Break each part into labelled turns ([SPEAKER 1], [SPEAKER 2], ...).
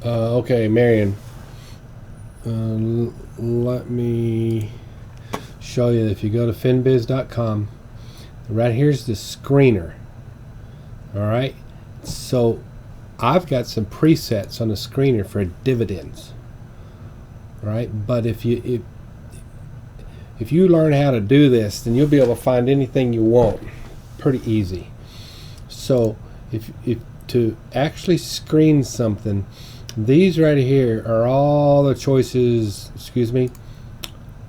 [SPEAKER 1] Okay, Marion. Let me show you. If you go to finbiz.com, right here's the screener. All right. So I've got some presets on the screener for dividends. All right. But if you learn how to do this, then you'll be able to find anything you want pretty easy. So if to actually screen something, these right here are all the choices,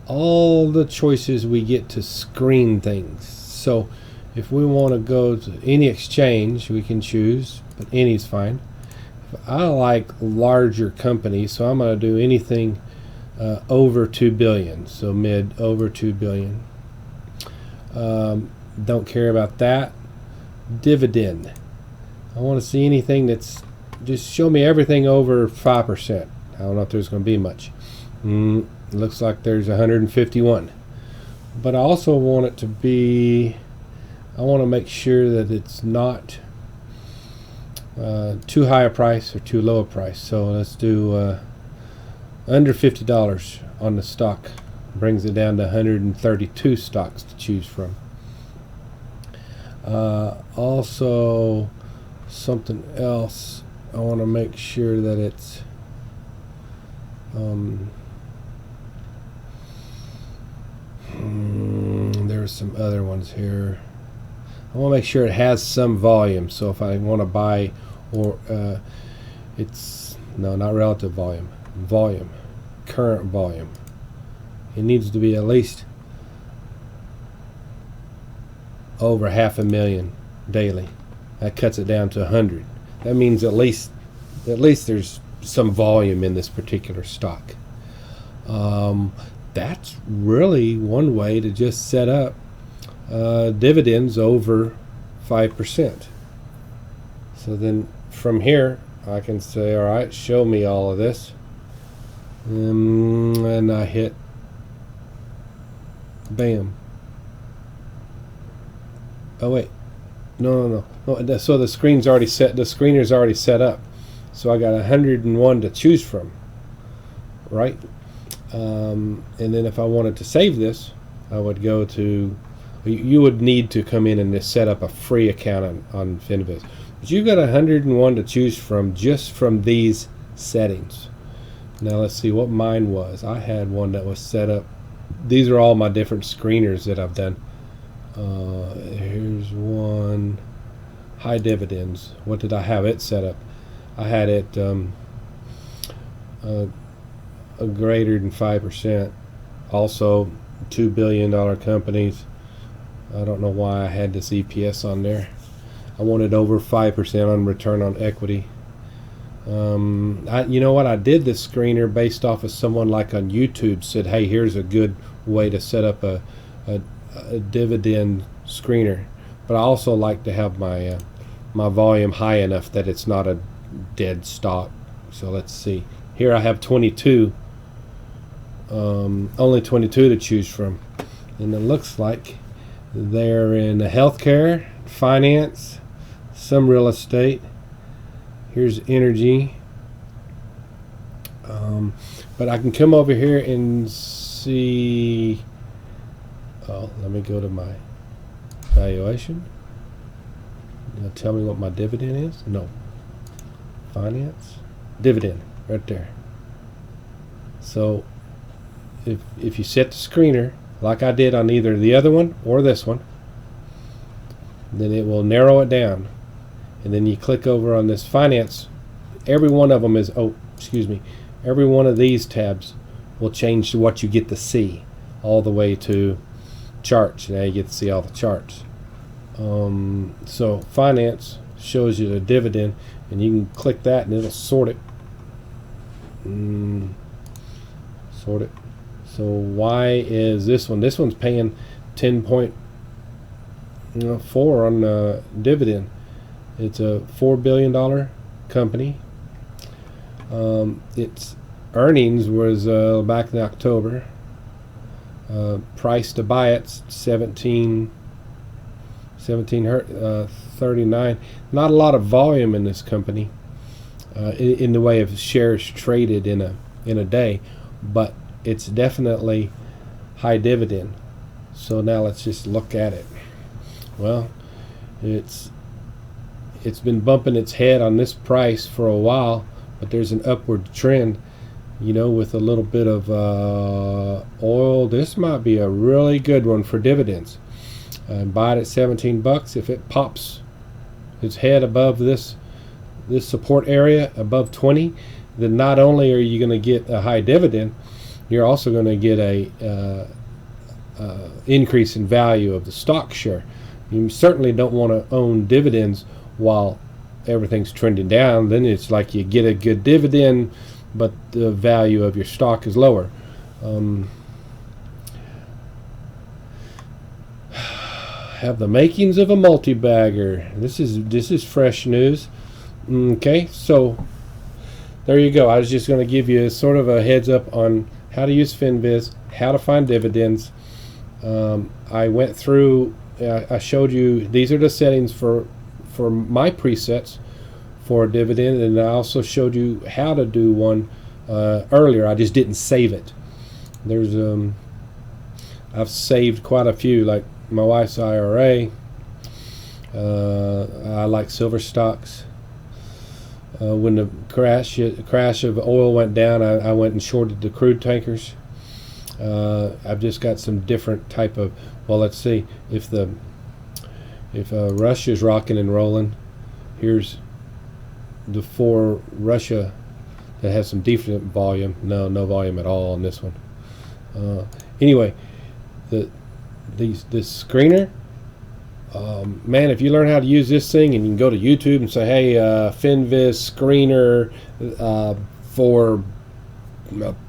[SPEAKER 1] all the choices we get to screen things. So if we want to go to any exchange, we can choose, but any's fine. I like larger companies, so I'm going to do anything over 2 billion, so mid over 2 billion. Don't care about that. Dividend. I want to see anything that's, just show me everything over 5%. I don't know if there's going to be much. Looks like there's 151. But I also want it to be, I want to make sure that it's not too high a price or too low a price. So let's do under $50 on the stock. Brings it down to 132 stocks to choose from. Also, something else, I want to make sure that it's there's some other ones here. I want to make sure it has some volume. So if I want to buy, or it's no, not relative volume, current volume. It needs to be at least over 500,000 daily. That cuts it down to 100. That means at least there's some volume in this particular stock. That's really one way to just set up dividends over 5%. So then from here I can say, all right, show me all of this, and I hit bam. Oh wait, no. So the screen's already set. The screener's already set up. So I got 101 to choose from, right? And then if I wanted to save this, I would go to. You would need to come in and just set up a free account on FinViz. But you've got 101 to choose from just from these settings. Now let's see what mine was. I had one that was set up. These are all my different screeners that I've done. Here's one, high dividends. What did I have it set up? I had it a greater than 5%. Also, $2 billion companies. I don't know why I had this EPS on there. I wanted over 5% on return on equity. You know what? I did this screener based off of someone like on YouTube said, hey, here's a good way to set up a dividend screener. But I also like to have my my volume high enough that it's not a dead stock. So let's see. Here I have 22. Only 22 to choose from. And it looks like they're in healthcare, finance, some real estate. Here's energy. But I can come over here and see. Oh, let me go to my valuation. Now tell me what my dividend is. No. Finance. Dividend. Right there. So if you set the screener like I did on either the other one or this one, then it will narrow it down. And then you click over on this finance. Every one of them is, every one of these tabs will change to what you get to see, all the way to charts. Now you get to see all the charts. So finance shows you the dividend, and you can click that and it'll sort it. Sort it. So why is this one? This one's paying 10.4 on dividend. It's a $4 billion company. Its earnings was back in October. Price to buy it's 17.39. Not a lot of volume in this company. in the way of shares traded in a day, but it's definitely high dividend. So now let's just look at it. Well, it's been bumping its head on this price for a while, but there's an upward trend, with a little bit of oil. This might be a really good one for dividends. Buy it at 17 bucks. If it pops its head above this support area above 20, then not only are you going to get a high dividend, you're also going to get a increase in value of the stock share. You certainly don't want to own dividends while everything's trending down. Then it's like you get a good dividend, but the value of your stock is lower. Have the makings of a multi-bagger. This is fresh news. Okay, so there you go. I was just going to give you sort of a heads up on how to use FinViz, how to find dividends. I went through. I showed you these are the settings for my presets for a dividend, and I also showed you how to do one earlier. I just didn't save it. There's I've saved quite a few, like my wife's IRA. I like silver stocks. When the crash of oil went down, I went and shorted the crude tankers. I've just got some different type of. Well, let's see if Russia's rocking and rolling. Here's the for Russia that has some decent volume. No volume at all on this one. Anyway, this screener. Man, if you learn how to use this thing, and you can go to YouTube and say, hey, FinViz screener for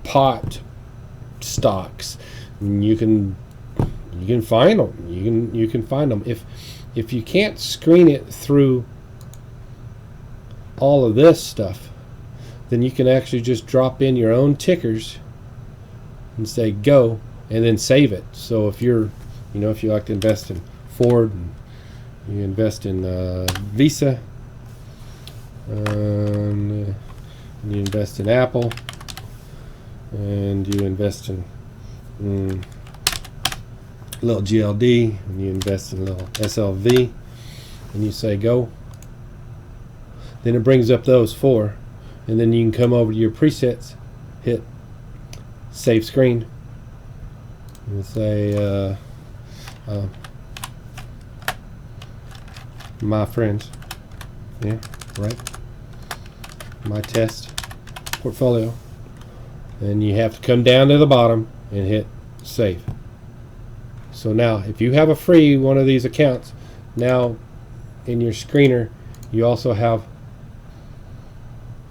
[SPEAKER 1] pot stocks, and you can find them. You can find them. If you can't screen it through all of this stuff, then you can actually just drop in your own tickers and say go, and then save it. So if you're, if you like to invest in Ford, and you invest in Visa, and you invest in Apple, and you invest in a little GLD, and you invest in a little SLV, and you say go, then it brings up those four, and then you can come over to your presets, hit save screen, and say my friends, yeah, right, my test portfolio, and you have to come down to the bottom and hit save. So now if you have a free one of these accounts, now in your screener you also have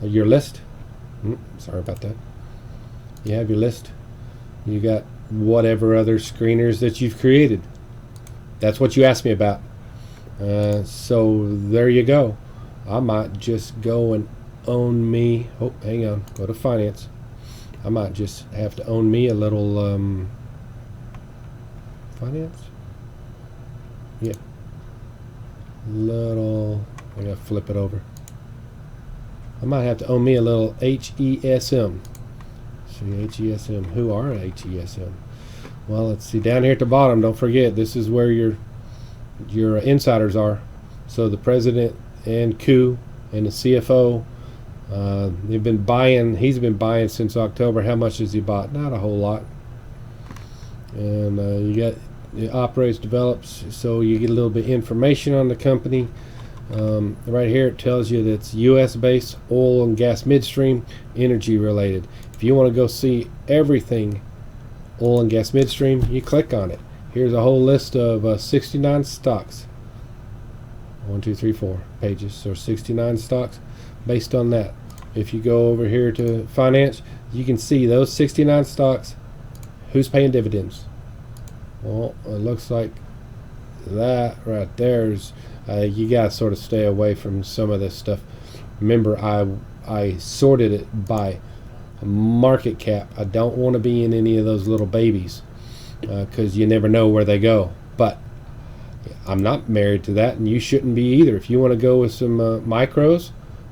[SPEAKER 1] your list. Sorry about that. You have your list. You got whatever other screeners that you've created. That's what you asked me about. So there you go. I might just go and own me. Oh, hang on. Go to finance. I might just have to own me a little finance. Yeah. Little. I gotta flip it over. I might have to own me a little HESM. See, HESM. Who are HESM? Well, let's see down here at the bottom. Don't forget, this is where your insiders are. So the president and Koo and the CFO, they've been buying. He's been buying since October. How much has he bought? Not a whole lot. And you got it operates, develops. So you get a little bit of information on the company. Right here it tells you that it's U.S. based, oil and gas midstream, energy related. If you want to go see everything oil and gas midstream, you click on it. Here's a whole list of 69 stocks. 1, 2, 3, 4 pages. So 69 stocks based on that. If you go over here to finance, you can see those 69 stocks. Who's paying dividends? Well, it looks like that right there's. You gotta sort of stay away from some of this stuff. Remember, I sorted it by market cap. I don't want to be in any of those little babies because you never know where they go. But I'm not married to that, and you shouldn't be either. If you want to go with some micros,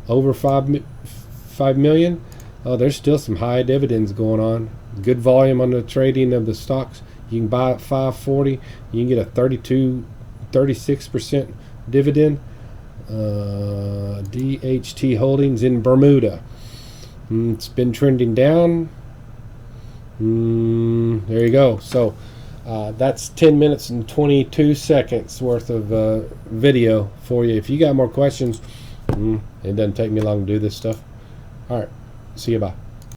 [SPEAKER 1] over 5 million. Oh, there's still some high dividends going on. Good volume on the trading of the stocks. You can buy at 540. You can get a 36% dividend. DHT Holdings in Bermuda. It's been trending down. There you go. So that's 10 minutes and 22 seconds worth of video for you. If you got more questions, it doesn't take me long to do this stuff. All right. See you. Bye.